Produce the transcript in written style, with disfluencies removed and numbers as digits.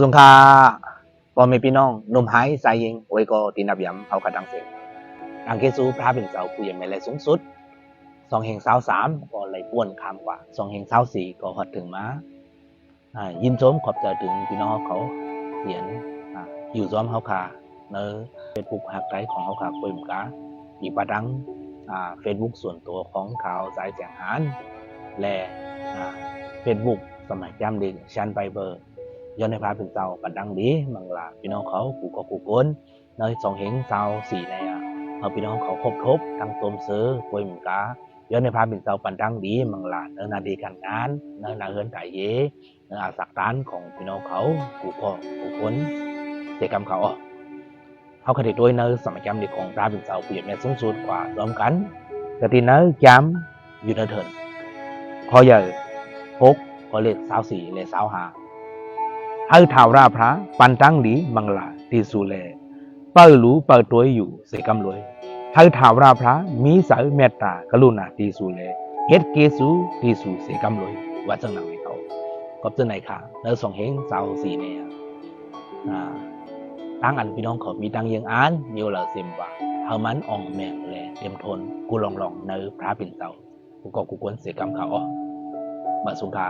สงคาพอมีพี่น้องนมหายสายยิงไว้ก็ตีนับย้ำเอากระดังเสียงอังเกสูพระเป็นเสาผู้ยังไม่เลยสูงสุด2 แห่ง 23ก็เลยป้วนคำกว่า2 แห่ง 24ก็หดถึงมายินชมขอบใจถึงพี่น้องเขาเขียนอยู่ซ้อมเขาค่ะในเฟซบุ๊กหักใจของเขาค่ะคุยมกาอีกประดังเฟซบุ๊กส่วนตัวของข่าวสายแจงหานและเฟซบุ๊กสมัยจำเด็กชันไปเบอร์ย้อนในพระเป็นเจ้าปันดังดีมังลาพี่น้องเขากูก็กูก้นใน2 แห่ง 24ในเอาพี่น้องเขาครบทบทั้งต้มซื้อคุยมกาย้อนในพระเป็นเจ้าปันดังดีมังลาเนื้อนาดีกันงานเนื้อนาเฮือนไก่เย่เนื้อสักร้านของพี่น้องเขากูพ่อกูก้นเด็กกำเขาเขาเคยด้วยเนื้อสมัยจำเด็กของพระเป็นเจ้าเปลี่ยนแม่สูงสุดกว่ารวมกันแต่ที่เนื้อจำอยู่ในเถินพอใหญ่พกพอเล็ก24เล็ก25เอาถาวราพระปันตั้งดีมังลาตีสุเลเปิดรู้เปิดตัวอยู่เสกำรวยเอาถาวราพระมีสายเมตตากรุณาตีสุเลเฮ็ดเกสูตีสุเสกำรวยวัดจังหนังให้เขาก็จะไหนค่ะแล้ว2 แห่ง 24เนี่ยตั้งอันพี่น้องเขามีตั้งยังอ่านมีเหล่าเสียมว่าเฮามันอ่องแม่แลเต็มทนกูลองในพระปิ่นเตากูก็กูกวนเสกำเขาบาสุกา